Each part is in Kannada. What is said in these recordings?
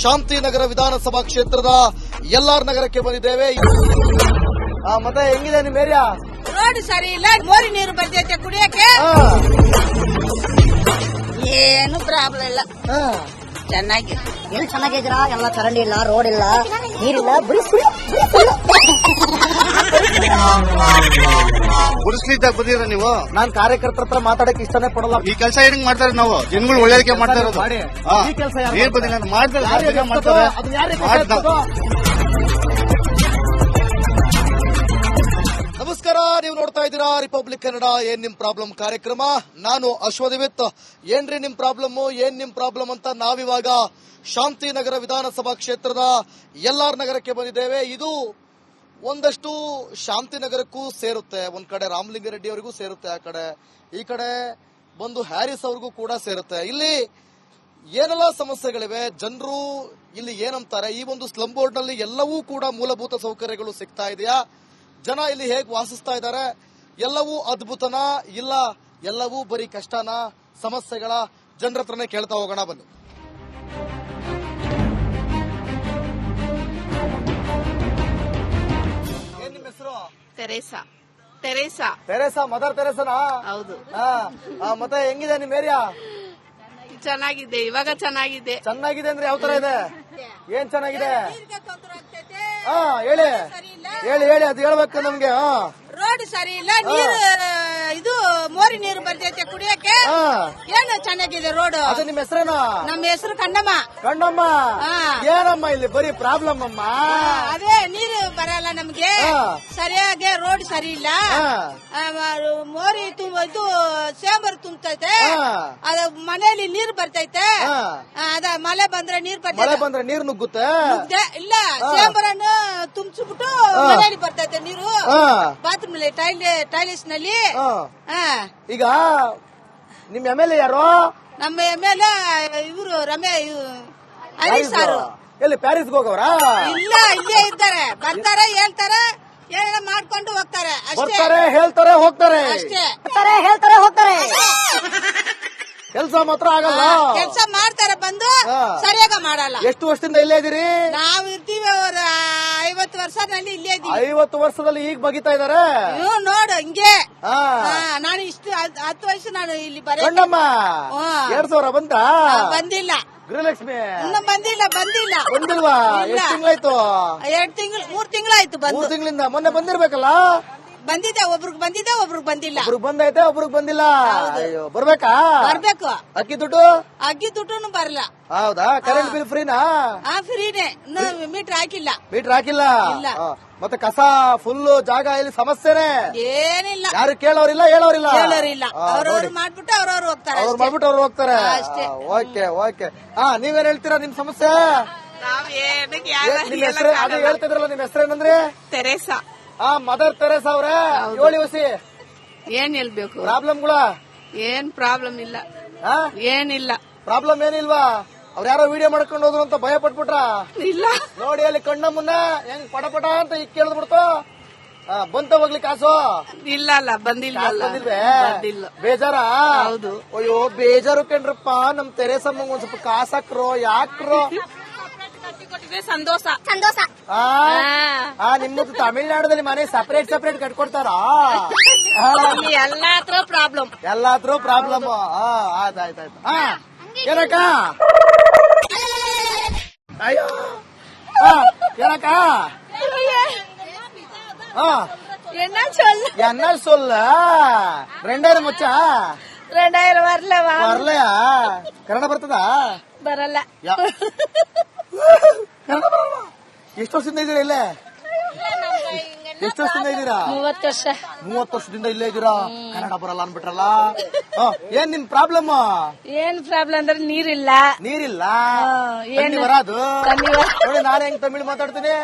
ಶಾಂತಿನಗರ ವಿಧಾನಸಭಾ ಕ್ಷೇತ್ರದ ಎಲ್ಆರ್ ನಗರಕ್ಕೆ ಬಂದಿದ್ದೇವೆ. ಮತ್ತೆ ಹೆಂಗಿದೆ ನಿಮ್ಮ ಏರಿಯಾ? ರೋಡ್ ಸರಿ ಇಲ್ಲ, ಮೋರಿ ನೀರು ಬರ್ತೈತೆ ಕುಡಿಯಕ್ಕೆ, ಏನು ಪ್ರಾಬ್ಲಮ್ ಇಲ್ಲ. ಚೆನ್ನಾಗಿ ಎಲ್ಲಿ ಚೆನ್ನಾಗಿದ್ದೀರಾ? ಎಲ್ಲ ಚರಂಡಿ ಇಲ್ಲ, ರೋಡ್ ಇಲ್ಲ, ನೀರಿಲ್ಲ, ಗುಡಿಸ್ಲಿದ್ದಾಗ ಬಂದಿರ ನೀವು? ನಾನ್ ಕಾರ್ಯಕರ್ತರ ಹತ್ರ ಮಾತಾಡಕ್ಕೆ ಇಷ್ಟನೇ ಪಡಲ್ಲ. ಈ ಕೆಲಸ ಹೆಂಗ್ ಮಾಡ್ತಾರೆ ನಾವು ಜನಗಳು ಒಳ್ಳೆಯದಕ್ಕೆ ಮಾಡ್ತಾ ಇರೋದು. ನೀರ್ ಬಂದಿಲ್ಲ ಮಾಡ್ತಾರೆ. ನಮಸ್ಕಾರ, ನೀವು ನೋಡ್ತಾ ಇದ್ದೀರಾ ರಿಪಬ್ಲಿಕ್ ಕನ್ನಡ ಏನ್ ನಿಮ್ ಪ್ರಾಬ್ಲಮ್ ಕಾರ್ಯಕ್ರಮ. ನಾನು ಅಶ್ವದಿವಿತ್. ಏನ್ರಿ ನಿಮ್ ಪ್ರಾಬ್ಲಮ್ ಅಂತ ನಾವಿವಾಗ ಶಾಂತಿನಗರ ವಿಧಾನಸಭಾ ಕ್ಷೇತ್ರದ ಎಲ್ಆರ್ ನಗರಕ್ಕೆ ಬಂದಿದ್ದೇವೆ. ಇದು ಒಂದಷ್ಟು ಶಾಂತಿನಗರಕ್ಕೂ ಸೇರುತ್ತೆ, ಒಂದ್ ಕಡೆ ರಾಮಲಿಂಗಾರೆಡ್ಡಿ ಅವರಿಗೂ ಸೇರುತ್ತೆ, ಆ ಕಡೆ ಈ ಕಡೆ ಬಂದು ಹ್ಯಾರಿಸ್ ಅವ್ರಿಗೂ ಕೂಡ ಸೇರುತ್ತೆ. ಇಲ್ಲಿ ಏನೆಲ್ಲ ಸಮಸ್ಯೆಗಳಿವೆ, ಜನರು ಇಲ್ಲಿ ಏನಂತಾರೆ, ಈ ಒಂದು ಸ್ಲಮ್ ಬೋರ್ಡ್ ನಲ್ಲಿ ಎಲ್ಲವೂ ಕೂಡ ಮೂಲಭೂತ ಸೌಕರ್ಯಗಳು ಸಿಗ್ತಾ ಇದೆಯಾ, ಜನ ಇಲ್ಲಿ ಹೇಗೆ ವಾಸಿಸ್ತಾ ಇದ್ದಾರೆ, ಎಲ್ಲವೂ ಅದ್ಭುತನ ಇಲ್ಲ ಎಲ್ಲವೂ ಬರೀ ಕಷ್ಟನ, ಸಮಸ್ಯೆಗಳ ಜನರ ಹತ್ರನೇ ಕೇಳ್ತಾ ಹೋಗೋಣ ಬನ್ನಿ. ಏನ್ ನಿಮ್ಮ ಹೆಸರು? ತೆರೇಸಾ ಮದರ್ ತೆರೇಸನಾ? ಹೌದು. ಮತ್ತೆ ಹೆಂಗಿದೆ ನಿಮ್ ಏರಿಯಾ? ಚೆನ್ನಾಗಿದೆ, ಇವಾಗ ಚೆನ್ನಾಗಿದೆ. ಚೆನ್ನಾಗಿದೆ ಅಂದ್ರೆ ಯಾವ ತರ ಇದೆ? ಏನ್ ಚೆನ್ನಾಗಿದೆ? ಹೇಳಿ ಹೇಳಿ ಹೇಳಿ, ಅದು ಹೇಳ್ಬೇಕು ನಮ್ಗೆ. ರೋಡ್ ಸರಿ ಇಲ್ಲ, ನೀರು ಇದು ಮೋರಿ ನೀರು ಬರ್ತೈತೆ ಕುಡಿಯಕ್ಕೆ, ಏನು ಚೆನ್ನಾಗಿದೆ ರೋಡ್. ಅದು ನಿಮ್ಮ ಹೆಸರೇನಾ? ನಮ್ಮ ಹೆಸರು ಕಣ್ಣಮ್ಮ. ಏನಮ್ಮ ಇಲ್ಲಿ ಬರೀ ಪ್ರಾಬ್ಲಮ್ ಅಮ್ಮ? ಅದೇ ನೀರು ಬರಲ್ಲ ನಮ್ಗೆ ಸರಿಯಾಗಿ, ರೋಡ್ ಸರಿ ಇಲ್ಲ, ಮೋರಿ ಇದು ಸೇಂಬರ್ ತುಂಬತೈತೆ, ಅದ ಮನೆಯಲ್ಲಿ ನೀರು ಬರ್ತೈತೆ, ಅದ ಮಳೆ ಬಂದ್ರೆ ನೀರ್ ಬಂದ್ರೆ ನೀರು ನುಗ್ಗುತ್ತೆ. ಇಲ್ಲ, ಸೇಂಬರನ್ನು ತುಂಬಿಸ್ಬಿಟ್ಟು ಮನೆಯಲ್ಲಿ ಬರ್ತೈತೆ ನೀರು, ಬಾತ್ರೂಮ್ ಟೈಲಿಸ್ ನಲ್ಲಿ. ಈಗ ನಿಮ್ MLA ಯಾರು? ನಮ್ಮ MLA ಇವರು ಹರೀಶ್ ಸಾರು. ಎಲ್ಲಿ ಪ್ಯಾರಿಸ್ಗೆ ಹೋಗವ್ರಾ? ಇಲ್ಲ, ಇಲ್ಲೇ ಇದ್ದಾರೆ, ಬರ್ತಾರೆ, ಹೇಳ್ತಾರೆ, ಏನೆಲ್ಲ ಮಾಡ್ಕೊಂಡು ಹೋಗ್ತಾರೆ ಅಷ್ಟೇ. ಹೇಳ್ತಾರೆ ಹೋಗ್ತಾರೆ ಅಷ್ಟೇ, ಹೇಳ್ತಾರೆ ಹೋಗ್ತಾರೆ. ಕೆಲಸ ಮಾತ್ರ ಆಗಲ್ಲ. ಕೆಲಸ ಮಾಡ್ತಾರೆ, ಬಂದು ಸರಿಯಾಗ ಮಾಡಲ್ಲ. ಎಷ್ಟು ವರ್ಷದಿಂದ ಇಲ್ಲೇ ಇದೀರಿ? ನಾವು ಇರ್ತೀವಿ 50 ವರ್ಷದಲ್ಲಿ ಇಲ್ಲೇ ಇದೀವಿ. 50 ವರ್ಷದಲ್ಲಿ ಈಗ ಬಗಿತಾ ಇದಾರೆ ನೋಡು ಹಿಂಗೆ. ನಾನು ಇಷ್ಟು 10 ವಯಸ್ಸು ನಾನು ಇಲ್ಲಿ ಬರಮ್ಮ. 2000 ಬಂತ? ಬಂದಿಲ್ಲ. ಗೃಹಲಕ್ಷ್ಮಿ ಇನ್ನು ಬಂದಿಲ್ವಾ? ಬಂದಿಲ್ವಾ? ಎಷ್ಟು ತಿಂಗಳಾಯ್ತು? 2 ತಿಂಗಳು 3 ತಿಂಗಳಾಯ್ತು ಬಂದು. 3 ತಿಂಗಳಿಂದ ಮೊನ್ನೆ ಬಂದಿರ್ಬೇಕಲ್ಲ? ಬಂದಿದೆ, ಒಬ್ರಿಗೆ ಬಂದಿದೆ, ಒಬ್ರಿಗೆ ಬಂದಿಲ್ಲ. ಒಬ್ರಿಗೆ ಬಂದೈತೆ, ಒಬ್ರಿಗೆ ಬಂದಿಲ್ಲ. ಅಯ್ಯೋ, ಬರ್ಬೇಕಾ? ಬರ್ಬೇಕು. ಅಕ್ಕಿ ದುಡ್ಡು ಬರಲ್ಲ. ಹೌದಾ? ಕರೆಂಟ್ ಬಿಲ್ ಫ್ರೀನಾ? ಫ್ರೀನೇ, ಮೀಟರ್ ಹಾಕಿಲ್ಲ. ಮತ್ತೆ ಕಸ ಫುಲ್ ಜಾಗ ಇಲ್ಲಿ ಸಮಸ್ಯೆನೆ ಏನಿಲ್ಲ. ಯಾರು ಕೇಳೋರಿಲ್ಲ, ಹೇಳೋರಿಲ್ಲ. ಅವ್ರವ್ರು ಮಾಡ್ಬಿಟ್ಟು ಅವ್ರವ್ರು ಹೋಗ್ತಾರೆ. ಅವ್ರು ಹೋಗ್ತಾರೆ. ಓಕೆ. ನೀವೇನ್ ಹೇಳ್ತೀರಾ ನಿಮ್ ಸಮಸ್ಯೆ? ನಿಮ್ ಹೆಸರು ಅದೇ ಹೇಳ್ತಿದ್ರಲ್ಲ, ನಿಮ್ ಹೆಸರೇನಂದ್ರೆ? ತೆರೇಸಾ. ಮದರ್ ತೆರೇಸಾ ಅವ್ರೆ, ಹೇಳಿ ಹೊಸಿ ಏನ್ ಹೇಳ್ಬೇಕು? ಪ್ರಾಬ್ಲಮ್ಗಳ ಏನ್ ಪ್ರಾಬ್ಲಮ್ ಇಲ್ಲ, ಏನಿಲ್ಲ. ಪ್ರಾಬ್ಲಮ್ ಏನಿಲ್ವಾ? ಅವ್ರ ಯಾರೋ ವಿಡಿಯೋ ಮಾಡ್ಕೊಂಡು ಹೋದ್ರು ಅಂತ ಭಯ ಪಟ್ಬಿಟ್ರ? ಇಲ್ಲ. ನೋಡಿ ಅಲ್ಲಿ ಕಣ್ಣ ಮುನ್ನ ಹೆಂಗ್ ಪಟ ಅಂತ ಈಗ ಕೇಳಿದ್ಬಿಡ್ತು. ಬಂತ ಹೋಗ್ಲಿ ಕಾಸು? ಇಲ್ಲ, ಬಂದಿಲ್ಲ. ಬೇಜಾರ? ಹೌದು. ಅಯ್ಯೋ, ಬೇಜಾರು ಕಣ್ರಪ್ಪ. ನಮ್ ತೆರೇಸಮ್ಮ ಒಂದ್ ಸ್ವಲ್ಪ ಕಾಸು ಹಾಕ್ರೋ, ಯಾಕ್ರೋ? ಸಂತೋಷ. ನಿಮ್ಮದು ತಮಿಳ್ನಾಡಲ್ಲಿ ಮನೆ ಸಪರೇಟ್ ಕಟ್ಕೊಡ್ತಾರ? ಎಲ್ಲಾತ್ರ ಪ್ರಾಬ್ಲಮ್. ಆಯ್ತಾಯ್ತು. ಏನಕ್ಕ? ಅಯ್ಯೋ, ಏನಕ್ಕ? என்ன சொல்ல? 2000 ಮಚ್ಚ? 2000 ಬರ್ಲಯಾ? ಕನ್ನಡ ಬರ್ತದ? ಬರಲ್ಲ. ಎಷ್ಟು ವರ್ಷದಿಂದ ಇದ್ದೀರಾ ಇಲ್ಲೇ? ಎಷ್ಟು ವರ್ಷದಿಂದ ಇದ್ದೀರಾ? 30 ವರ್ಷದಿಂದ ಇಲ್ಲೇ ಇದ್ದೀರಾ? ಕನ್ನಡ ಬರಲ್ಲ ಅನ್ಬಿಟ್ರಲ್ಲ. ಏನ್ ನಿಮ್ ಪ್ರಾಬ್ಲಮ್? ಏನ್ ಪ್ರಾಬ್ಲಮ್ ಅಂದ್ರೆ ನೀರಿಲ್ಲ. ಬರೋದು ನೋಡಿ, ನಾನು ಹೆಂಗ್ ತಮಿಳ್ ಮಾತಾಡ್ತೀನಿ.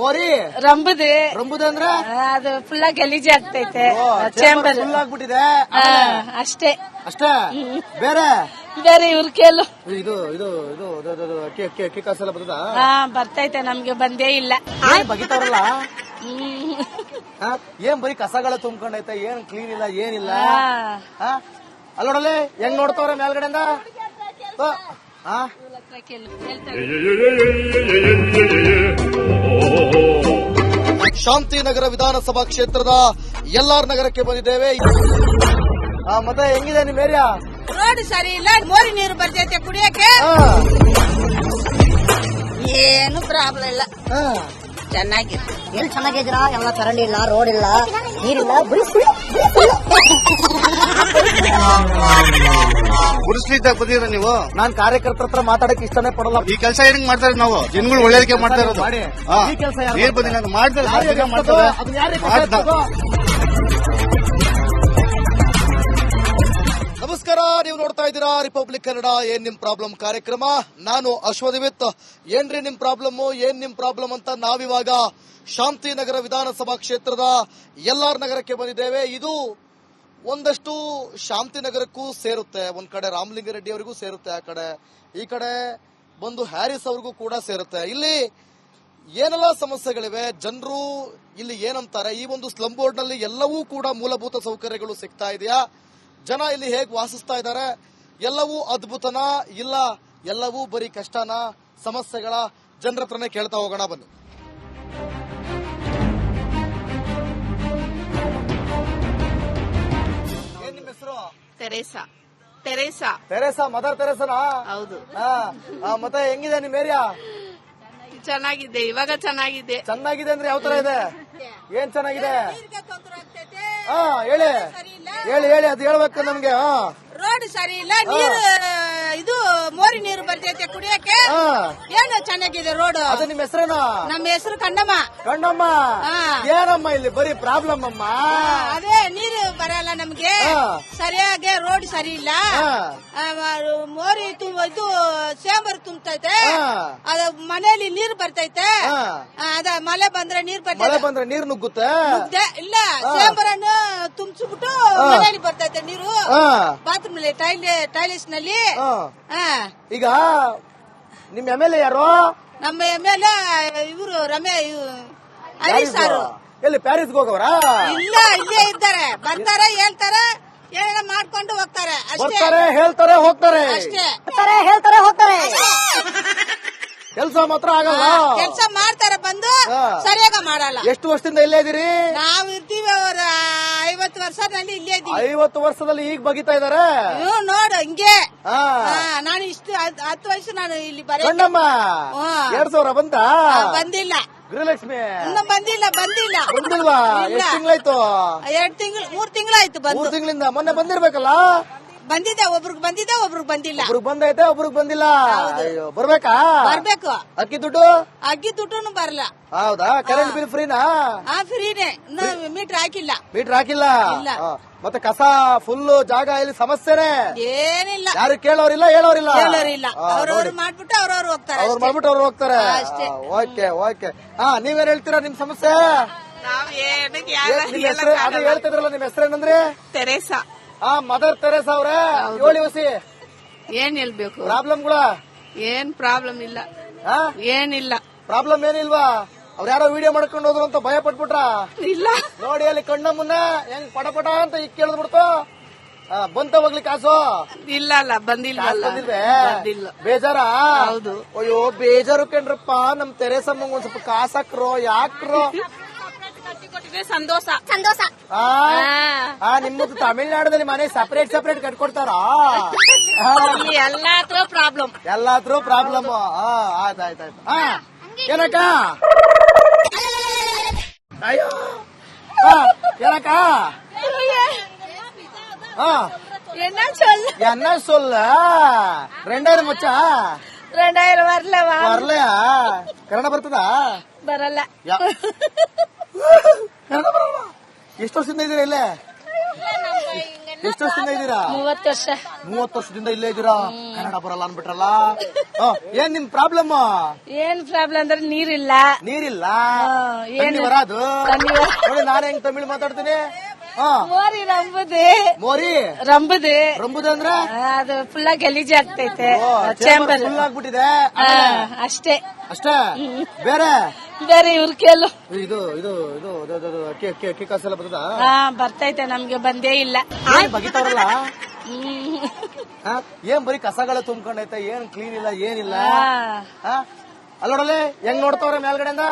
ಮೋರಿ ರಂಬುದೆ ಅಂದ್ರೆ ಅದು ಫುಲ್ ಗಲೀಜ್ ಆಗ್ತೈತೆ, ಫುಲ್ ಆಗ್ಬಿಟ್ಟಿದೆ ಅಷ್ಟೇ. ಬೇರೆ ಇವ್ರ ಕೇಳು. ಇದು ಕಾಸೆಲ್ಲ ಬರ್ತದ? ಬರ್ತೈತೆ, ನಮ್ಗೆ ಬಂದೇ ಇಲ್ಲ. ಬಗಿತಾರಲ್ಲ, ಏನ್ ಬರೀ ಕಸಗಳ ತುಂಬ್ಕೊಂಡೈತೆ, ಏನ್ ಕ್ಲೀನ್ ಇಲ್ಲ, ಏನಿಲ್ಲ. ಅಲ್ಲೋಡಲ್ಲಿ ಹೆಂಗ್ ನೋಡ್ತಾವ್ರೆ ಮೇಲ್ಗಡೆಯಿಂದ? ಆ? ಶಾಂತಿನಗರ ವಿಧಾನಸಭಾ ಕ್ಷೇತ್ರದ ಎಲ್ಆರ್ ನಗರಕ್ಕೆ ಬಂದಿದ್ದೇವೆ. ಮತ್ತೆ ಹೆಂಗಿದೆ ನಿಮ್ ಏರಿಯಾ? ರೋಡ್ ಸರಿ ಇಲ್ಲ, ಮೋರಿ ನೀರು ಬರ್ತೈತೆ ಕುಡಿಯಕ್ಕೆ, ಏನು ಪ್ರಾಬ್ಲಮ್ ಇಲ್ಲ, ಚೆನ್ನಾಗಿದೆ. ಎಲ್ಲಿ ಚೆನ್ನಾಗಿದ್ದೀರಾ? ಎಲ್ಲ ಚರಂಡಿ ಇಲ್ಲ, ರೋಡ್ ಇಲ್ಲ, ನೀರಿಲ್ಲ, ಗುಡಿಸ್ಲಿದ್ದಾಗ ಬಂದಿರ ನೀವು. ನಾನ್ ಕಾರ್ಯಕರ್ತರ ಹತ್ರ ಮಾತಾಡಕ್ ಇಷ್ಟನೇ ಪಡಲ್ಲ. ಈ ಕೆಲಸ ಏನಕ್ಕೆ ಮಾಡ್ತಾ ಇರೋದು ನಾವು? ಜನಗಳು ಒಳ್ಳೇದಕ್ಕೆ ಮಾಡ್ತಾ ಇರೋದು. ಮಾಡಿ. ಹಾ. ಈ ಕೆಲ್ಸ ಯಾರು ನೀರ್ ಬಂದಿಲ್ಲ ಅಂತ ಮಾಡ್ತಾರೆ, ಯಾರಿಗೆ ಸರಿಯಾಗಿ ಎತ್ತೋದು? ಮಾಡ್ತಾರೆ. ಅದನ್ನ ಯಾರಿಗೆ ಮಾಡ್ದ. ಎತ್ತೋದು? ನಮಸ್ಕಾರ, ನೀವು ನೋಡ್ತಾ ಇದ್ದೀರಾ ರಿಪಬ್ಲಿಕ್ ಕನ್ನಡ ಏನ್ ನಿಮ್ ಪ್ರಾಬ್ಲಮ್ ಕಾರ್ಯಕ್ರಮ. ನಾನು ಅಶ್ವದಿವಿತ್. ಏನ್ರಿ ನಿಮ್ ಪ್ರಾಬ್ಲಮ್ ಅಂತ ನಾವಿವಾಗ ಶಾಂತಿನಗರ ವಿಧಾನಸಭಾ ಕ್ಷೇತ್ರದ ಎಲ್ಆರ್ ನಗರಕ್ಕೆ ಬಂದಿದ್ದೇವೆ. ಇದು ಒಂದಷ್ಟು ಶಾಂತಿನಗರಕ್ಕೂ ಸೇರುತ್ತೆ, ಒಂದ್ ಕಡೆ ರಾಮಲಿಂಗಾರೆಡ್ಡಿ ಅವರಿಗೂ ಸೇರುತ್ತೆ, ಈ ಕಡೆ ಬಂದು ಹ್ಯಾರಿಸ್ ಅವ್ರಿಗೂ ಕೂಡ ಸೇರುತ್ತೆ. ಇಲ್ಲಿ ಏನೆಲ್ಲ ಸಮಸ್ಯೆಗಳಿವೆ, ಜನರು ಇಲ್ಲಿ ಏನಂತಾರೆ, ಈ ಒಂದು ಸ್ಲಮ್ ಬೋರ್ಡ್ ನಲ್ಲಿ ಎಲ್ಲವೂ ಕೂಡ ಮೂಲಭೂತ ಸೌಕರ್ಯಗಳು ಸಿಗ್ತಾ ಇದೆಯಾ, ಜನ ಇಲ್ಲಿ ಹೇಗೆ ವಾಸಿಸ್ತಾ ಇದ್ದಾರೆ, ಎಲ್ಲವೂ ಅದ್ಭುತನಾ ಇಲ್ಲ ಎಲ್ಲವೂ ಬರೀ ಕಷ್ಟನಾ, ಸಮಸ್ಯೆಗಳ ಜನರ ಹತ್ರನೇ ಕೇಳ್ತಾ ಹೋಗೋಣ ಬನ್ನಿ. ಏನ್ ನಿಮ್ಮ ಹೆಸರು? ತೆರೇಸಾ, ಮದರ್ ತೆರೇಸನಾ? ಹೌದು, ಮತ್ತೆ ಹೆಂಗಿದೆ ನಿಮ್ ಏರಿಯಾ? ಚೆನ್ನಾಗಿದೆ, ಇವಾಗ ಚೆನ್ನಾಗಿದೆ. ಚೆನ್ನಾಗಿದೆ ಅಂದ್ರೆ ಯಾವ ತರ ಇದೆ? ಏನ್ ಚೆನ್ನಾಗಿದೆ? ನೀರಿಗೆ ತೊಂದ್ರೆ ಆಗ್ತೈತೆ, ಹೇಳಿ ಸರಿ ಇಲ್ಲ, ಹೇಳಿ ಅದು ಹೇಳ್ಬೇಕು ನಮ್ಗೆ. ರೋಡ್ ಸರಿ ಇಲ್ಲ, ನೀರು ಇದು ಮೋರಿ ನೀರು ಬರ್ತೈತೆ ಕುಡಿಯಕ್ಕೆ, ಏನು ಚೆನ್ನಾಗಿದೆ ರೋಡ್. ಅದು ನಿಮ್ ಹೆಸರೇನಾ? ನಮ್ಮ ಹೆಸರು ಕಣ್ಣಮ್ಮ. ಕಣ್ಣಮ್ಮ, ಏನಮ್ಮ ಇಲ್ಲಿ ಬರೀ ಪ್ರಾಬ್ಲಮ್ ಅಮ್ಮ? ಅದೇ ನೀರು ಬರಲ್ಲ ನಮ್ಗೆ, ಸರಿಯಾಗಿ ರೋಡ್ ಸರಿ ಇಲ್ಲ, ಮೋರಿ ಇದು ಸೇಂಬರ್ ತುಂಬತೈತೆ, ಅದು ಮನೆಯಲ್ಲಿ ನೀರು ಬರ್ತೈತೆ, ಅದ ಮಳೆ ಬಂದ್ರೆ ನೀರ್ ಮಳೆ ಬರ್ತೈತೆ, ಬಂದ್ರೆ ನೀರ್ ನುಗ್ಗುತ್ತೆ. ಇಲ್ಲ ಸೇಂಬರನ್ನು ತುಂಬಿಸ್ಬಿಟ್ಟು ಮನೆಯಲ್ಲಿ ಬರ್ತೈತೆ ನೀರು, ಬಾತ್ರೂಮ್ ನಲ್ಲಿ ಟೈಲಿಸ್ ನಲ್ಲಿ. ಈಗ ನಿಮ್ MLA ಯಾರು? ನಮ್ಮ ಮೇಲೆ ಇವರು ಹರೀಶ್ ಸಾರು. ಎಲ್ಲಿ ಪ್ಯಾರಿಸ್ಗೆ ಹೋಗವ್ರ? ಇಲ್ಲ, ಇಲ್ಲೇ ಇದ್ದಾರೆ, ಬರ್ತಾರೆ, ಹೇಳ್ತಾರೆ, ಏನೇನ ಮಾಡ್ಕೊಂಡು ಹೋಗ್ತಾರೆ ಅಷ್ಟೇ, ಬರ್ತಾರೆ, ಹೇಳ್ತಾರೆ, ಹೋಗ್ತಾರೆ ಅಷ್ಟೇ. ಹೇಳ್ತಾರೆ ಹೋಗ್ತಾರೆ. ಕೆಲಸ ಮಾತ್ರ ಆಗಲ್ಲ. ಕೆಲಸ ಮಾಡ್ತಾರೆ, ಬಂದು ಸರಿಯಾಗ ಮಾಡಲ್ಲ. ಎಷ್ಟು ವರ್ಷದಿಂದ ಇಲ್ಲೇ ಇದೀರಿ? ನಾವು ಇರ್ತೀವಿ, ಅವ್ರ 50 ವರ್ಷದಲ್ಲಿ ಇಲ್ಲೇ ಇದ್ದೀವಿ. 50 ವರ್ಷದಲ್ಲಿ ಈಗ ಬಗಿತಾ ಇದಾರೆ. ನೀವು ನೋಡು ಹಿಂಗೆ, ನಾನು ಇಷ್ಟು 10 ವಯಸ್ಸು ನಾನು ಇಲ್ಲಿ ಕಣ್ಣಮ್ಮ, 2000 ಬಂತ? ಬಂದಿಲ್ಲ, ಗೃಹಲಕ್ಷ್ಮಿ ಇನ್ನು ಬಂದಿಲ್ವಾ? ಬಂದಿಲ್ವಾ? ಇಲ್ಲ. ಎಷ್ಟು ತಿಂಗಳಾಯ್ತು? 2 ತಿಂಗಳು 3 ತಿಂಗಳಾಯ್ತು ಬಂದು. 3 ತಿಂಗಳಿಂದ ಮೊನ್ನೆ ಬಂದಿರ್ಬೇಕಲ್ಲ? ಬಂದಿದ್ದೆ, ಒಬ್ರಿಗೆ ಬಂದಿದ್ದೆ, ಒಬ್ರಿಗೆ ಬಂದಿಲ್ಲ. ಒಬ್ರಿಗೆ ಬಂದೈತೆ, ಒಬ್ರಿಗೆ ಬಂದಿಲ್ಲ. ಅಯ್ಯೋ, ಬರ್ಬೇಕಾ? ಬರ್ಬೇಕು. ಅಕ್ಕಿ ದುಡ್ಡು? ಅಗ್ಗಿ ದುಡ್ಡು ಬರಲ್ಲ. ಹೌದಾ? ಕರೆಂಟ್ ಬಿಲ್ ಫ್ರೀನಾ? ಫ್ರೀನೇ, ಮೀಟರ್ ಹಾಕಿಲ್ಲ. ಮೀಟರ್ ಹಾಕಿಲ್ಲ? ಇಲ್ಲ. ಮತ್ತೆ ಕಸ ಫುಲ್ ಜಾಗ ಇಲ್ಲಿ ಸಮಸ್ಯೆನೆ, ಏನಿಲ್ಲ, ಯಾರು ಕೇಳೋರಿಲ್ಲ, ಹೇಳೋರಿಲ್ಲ. ಅವ್ರವ್ರು ಮಾಡ್ಬಿಟ್ಟು ಅವ್ರವ್ರು ಹೋಗ್ತಾರೆ ಅವ್ರು ಅಷ್ಟೇ. ಮಾಡ್ಬಿಟ್ಟು ಅವ್ರು ಹೋಗ್ತಾರೆ. ಅಷ್ಟೇ. ಓಕೆ. ನೀವೇನ್ ಹೇಳ್ತೀರಾ ನಿಮ್ ಸಮಸ್ಯೆ? ನಾವ್ ಏನಕ್ಕೆ ನಿಮ್ ಹೆಸರು ಅದೇ ಹೇಳ್ತಿದ್ರಲ್ಲ, ನಿಮ್ ಹೆಸರೇನಂದ್ರೆ? ತೆರೇಸಾ. ಮದರ್ ತೆರೇಸಾ ಅವ್ರೆ, ಹೇಳಿ ಹೊಸಿ ಏನ್ ಹೇಳ್ಬೇಕು? ಪ್ರಾಬ್ಲಮ್ಗಳ? ಏನ್ ಪ್ರಾಬ್ಲಮ್ ಇಲ್ಲ, ಏನಿಲ್ಲ. ಪ್ರಾಬ್ಲಮ್ ಏನಿಲ್ವಾ? ಅವ್ರು ಯಾರೋ ವಿಡಿಯೋ ಮಾಡ್ಕೊಂಡು ಹೋದ್ರು ಅಂತ ಭಯ ಪಟ್ಬಿಟ್ರ? ಇಲ್ಲ, ನೋಡಿ ಅಲ್ಲಿ ಕಣ್ಣ ಮುನ್ನ ಹೆಂಗ್ ಪಟ ಅಂತ ಈಗ ಕೇಳಿದ್ಬಿಡ್ತು. ಬಂತ ಹೋಗ್ಲಿ ಕಾಸು? ಇಲ್ಲ, ಬಂದಿಲ್ಲ. ಬಂದಿಲ್ಲ. ಬೇಜಾರ? ಹೌದು. ಅಯ್ಯೋ ಬೇಜಾರು ಕಣ್ರಪ್ಪ. ನಮ್ ತೆರೇಸಮ್ಮಂಗ್ ಒಂದ್ ಸ್ವಲ್ಪ ಕಾಸು ಹಾಕ್ರೋ, ಯಾಕ್ರೋ? ಸಂತೋಷ. ನಿಮ್ಮದು ತಮಿಳ್ನಾಡಲ್ಲಿ ಮನೆ ಸಪರೇಟ್ ಕಟ್ಕೊಡ್ತಾರ? ಎಲ್ಲಾತ್ರ ಪ್ರಾಬ್ಲಮ್. ಎಲ್ಲಾದ್ರೂ ಪ್ರಾಬ್ಲಮ್. ಆಯ್ತಾಯ್ತು. ಏನಕ್ಕ? ಅಯ್ಯೋ, ಏನಕ್ಕ? என்ன சொல்ல? 2000 மச்சா? 2000 வரலையா? ಕನ್ನಡ ಬರ್ತದಾ? ಬರಲ್ಲ. ಕನ್ನಡ ಬರಲ್ಲ? ಎಷ್ಟು ವರ್ಷದಿಂದ ಇದ್ದೀರಾ ಇಲ್ಲೇ? ಎಷ್ಟು ವರ್ಷದಿಂದ ಇದ್ದೀರಾ? 30 ವರ್ಷ. 30 ವರ್ಷದಿಂದ ಇಲ್ಲೇ ಇದ್ದೀರಾ? ಕನ್ನಡ ಬರಲ್ಲ ಅನ್ಬಿಟ್ರಲ್ಲ. ಏನ್ ನಿಮ್ ಪ್ರಾಬ್ಲಮ್? ಏನ್ ಪ್ರಾಬ್ಲಮ್ ಅಂದ್ರೆ ನೀರಿಲ್ಲ. ಏನ್ ಬರೋದು? ನೋಡಿ ನಾನು ಹೆಂಗ್ ತಮಿಳ್ ಮಾತಾಡ್ತೀನಿ. ಮೋರಿ ರಂಬುದು ಅಂದ್ರೆ ಅದು ಫುಲ್ ಗಲೀಜಿ ಆಗ್ತೈತೆ. ಚೇಂಬರ್ ಫುಲ್ ಆಗ್ಬಿಟ್ಟಿದೆ ಅಷ್ಟೇ. ಬೇರೆ ಇವ್ರ ಕೇಳು. ಇದು ಕಾಸೆಲ್ಲ ಬರ್ತದ? ಬರ್ತೈತೆ, ನಮ್ಗೆ ಬಂದೇ ಇಲ್ಲ. ಬಗಿತಾರಲ್ಲ? ಏನ್ ಬರೀ ಕಸಗಳ ತುಂಬ್ಕೊಂಡೈತೆ, ಏನ್ ಕ್ಲೀನ್ ಇಲ್ಲ, ಏನಿಲ್ಲ. ಅಲ್ಲ ನೋಡಲೆ ಹೆಂಗ್ ನೋಡ್ತಾವ್ರೆ ಮೇಲ್ಗಡೆಯಿಂದ.